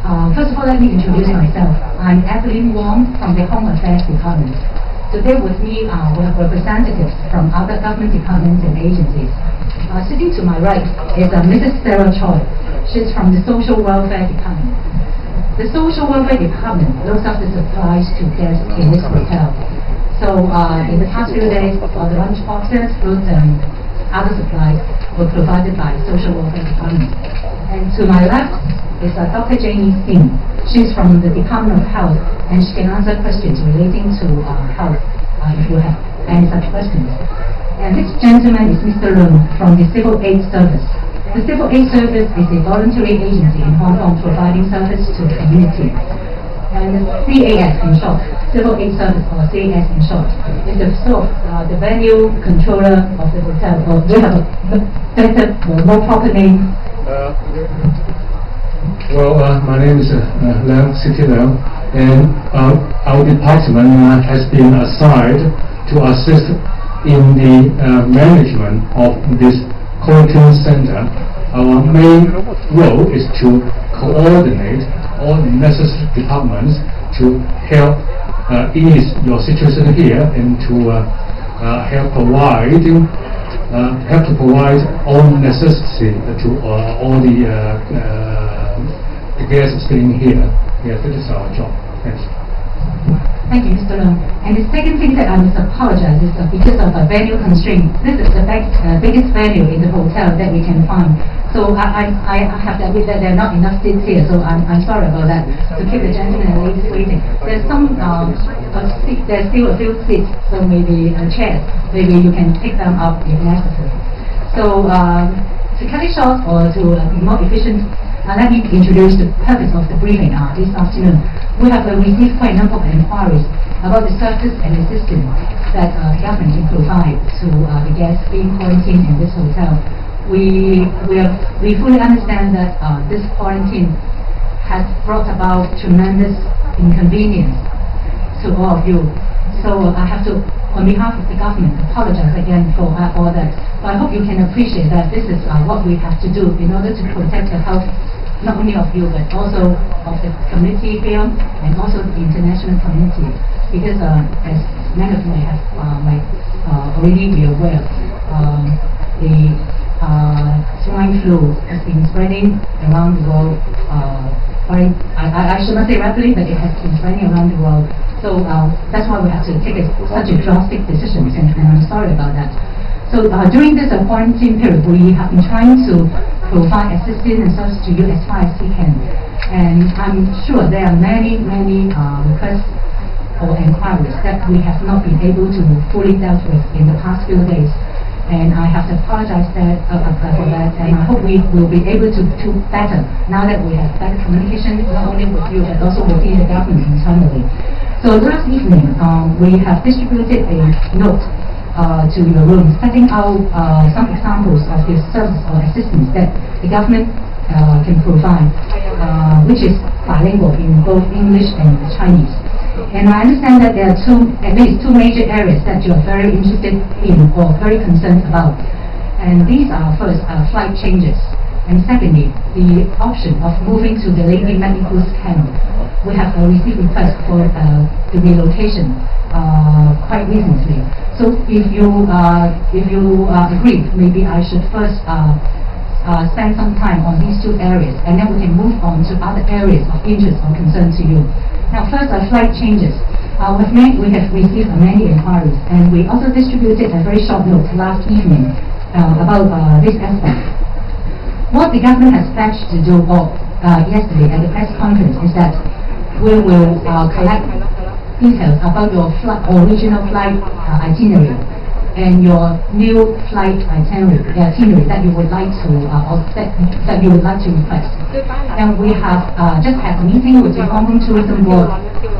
First of all, let me introduce myself. I'm Evelyn Wong from the Home Affairs Department. Today with me we have representatives from other government departments and agencies. Sitting to my right is Mrs. Sarah Choi. She's from the Social Welfare Department. The Social Welfare Department looks after supplies to guests in this hotel. So in the past few days, the lunch boxes, fruits and other supplies were provided by the Social Welfare Department. And to my left is Dr. Jamie Singh. She's from the Department of Health, and she can answer questions relating to health if you have any such questions. And this gentleman is Mr. Leung from the Civil Aid Service. The Civil Aid Service is a voluntary agency in Hong Kong providing service to the community. And the CAS in short, Civil Aid Service, or CAS in short, is the sort of the venue controller of the hotel. Or do you have a better or more proper name? My name is Leung, City Leung, and our department has been assigned to assist in the management of this quarantine center. Our main role is to coordinate all necessary departments to help ease your situation here and to help to provide all necessity to all the guests staying here. Yes, that is our job. Thanks. Thank you, Mr. Leung. And the second thing that I must apologize is because of a venue constraint. This is the biggest venue in the hotel that we can find. So I have to admit that there are not enough seats here, so I'm sorry about that, to keep the gentlemen and ladies waiting. There's some, there's still a few seats, so maybe chairs, maybe you can pick them up if necessary. So to cut it short or to be more efficient, let me introduce the purpose of the briefing this afternoon. We have received quite a number of inquiries about the service and assistance that the government can provide to the guests being quarantined in this hotel. We fully understand that this quarantine has brought about tremendous inconvenience to all of you. So I have to, on behalf of the government, apologize again for all that. But I hope you can appreciate that this is what we have to do in order to protect the health not only of you but also of the community here and also the international community. Because as many of you might already be aware, the swine flu has been spreading around the world. I should not say rapidly, but it has been spreading around the world. So that's why we have to take such a drastic decision, and I'm sorry about that. So during this quarantine period, we have been trying to provide assistance and service to you as far as we can. And I'm sure there are many requests or inquiries that we have not been able to fully dealt with in the past few days. And I have to apologize for that, and I hope we will be able to do better now that we have better communication not only with you but also within the government internally. So last evening, we have distributed a note to your room setting out some examples of the service or assistance that the government can provide, which is bilingual in both English and Chinese. And I understand that there are at least two major areas that you are very interested in or very concerned about. And these are first flight changes, and secondly the option of moving to the Lady Medical's Canal. We have received requests for the relocation quite recently. So if you agree, maybe I should first spend some time on these two areas, and then we can move on to other areas of interest or concern to you. Now first, flight changes. We have received many inquiries, and we also distributed a very short note last evening about this aspect. What the government has pledged to do yesterday at the press conference is that we will collect details about your original flight itinerary and your new flight itinerary that you would like to request. And we have just had a meeting with the Hong Kong Tourism Board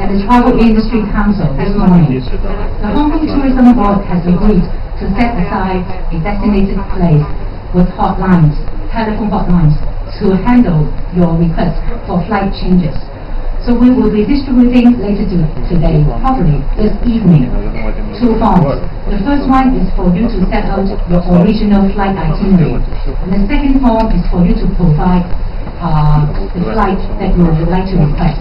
and the Travel Industry Council this morning. The Hong Kong Tourism Board has agreed to set aside a designated place with hotlines, telephone hotlines, to handle your request for flight changes. So we will be distributing later today, probably this evening, two forms. The first one is for you to set out your original flight itinerary, and the second form is for you to provide the flight that you would like to request.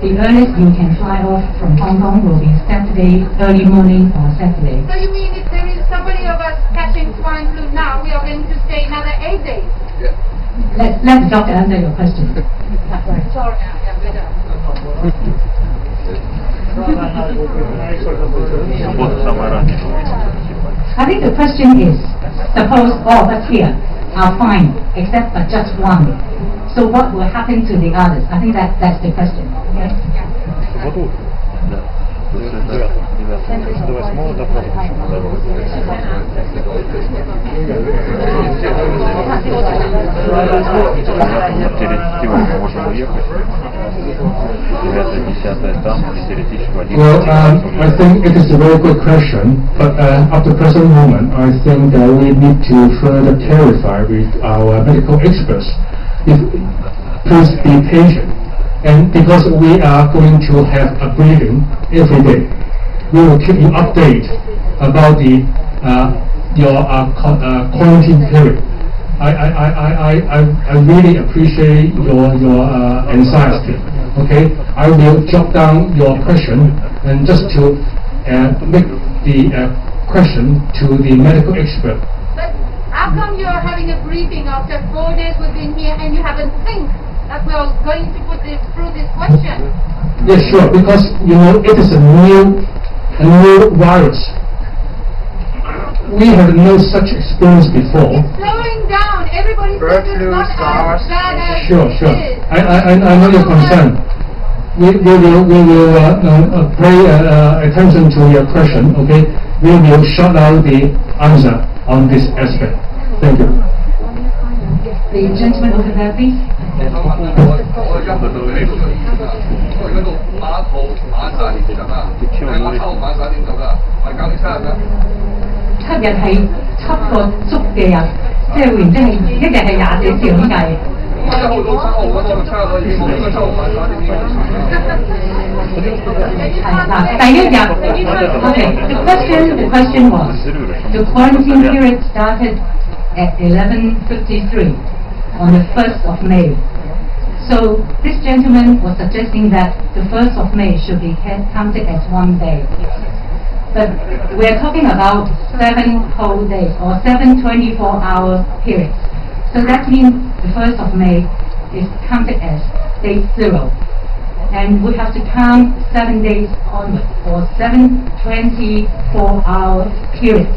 The earliest you can fly off from Hong Kong will be Saturday, early morning or Saturday. So you mean if there is somebody of us catching swine flu now, we are going to stay another 8 days? Yeah. Let the doctor answer your question. Sorry. I think the question is, suppose all of us here are fine, except for just one. So what will happen to the others? I think that's the question. Okay? Well, I think it is a very good question, but at the present moment, I think that we need to further clarify with our medical experts. Please be patient. And because we are going to have a briefing every day, we will keep you updated about your quarantine period. I really appreciate your anxiety. Okay, I will jot down your question and just to make the question to the medical expert. But how come you are having a briefing after 4 days we've been here and you haven't think that we are going to put through this question? Yes, sure, because it is a new virus. We have no such experience before. It's slowing down. Everybody says it's not as bad as Sure. it is. I know your concern. We will pay attention to your question. Okay, we will shut out the answer on this aspect. Thank you. The gentleman over there, please.7日係7個足嘅人，即係換即係一日係24小時咁計。第一日 ，okay. The question was the quarantine period started at 11:53 on the 1st of May. So this gentleman was suggesting that the 1st of May should be counted as one day. But we are talking about 7 whole days or 7 24-hour periods. So that means the 1st of May is counted as day 0. And we have to count 7 days onward or 7 24-hour periods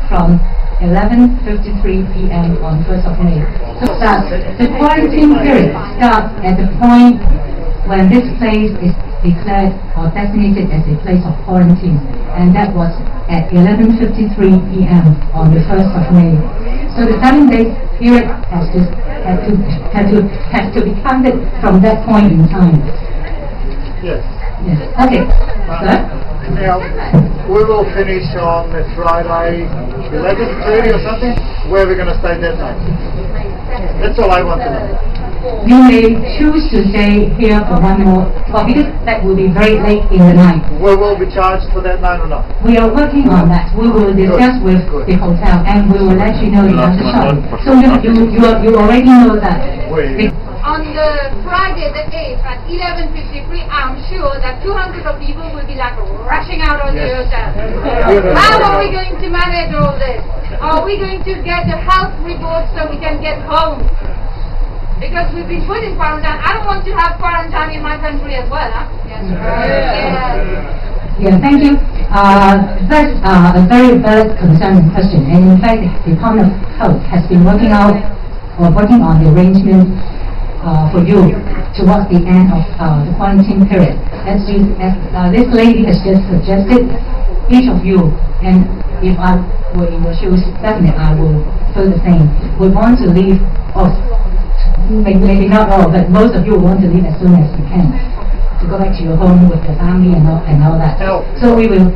from 11:53 p.m. on 1st of May. So the quarantine period starts at the point when this place is declared or designated as a place of quarantine, and that was at 11:53 p.m. on the 1st of May. So the 7 days period has to be counted from that point in time. Yes. Yes. Okay. Sir? Now, we will finish on Friday 11:30 or something. Where are we going to stay that night? That's all I want to know. You may choose to stay here for one more, well, because that will be very late in the night. Will we be charged for that night or not? We are working on that. We will discuss with the hotel and we will let you know the after charge. So you already know that. On the Friday the 8th at 11:53, I'm sure that 200 of people will be like rushing out of the hotel. How are we going to manage all this? Are we going to get a health report so we can get home? Because we've been put in quarantine. I don't want to have quarantine in my country as well. Huh? Yes. Yeah, thank you. That's a very valid concern and question. And in fact, the Department of Health has been working on the arrangement for you towards the end of the quarantine period. As this lady has just suggested, each of you, and if I were in your shoes, definitely I will feel the same. We want to leave off. Maybe not all, but most of you want to leave as soon as you can to go back to your home with your family and all that. So we will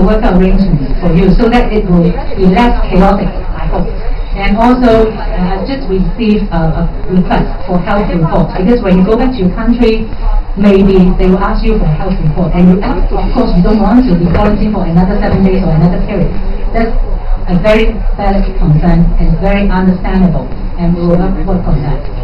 work out arrangements for you so that it will be less chaotic, I hope. And also, I've just received a request for health report, because when you go back to your country, maybe they will ask you for a health report, and of course you don't want to be quarantined for another 7 days or another period. a very valid concern and very understandable, and we will work on that.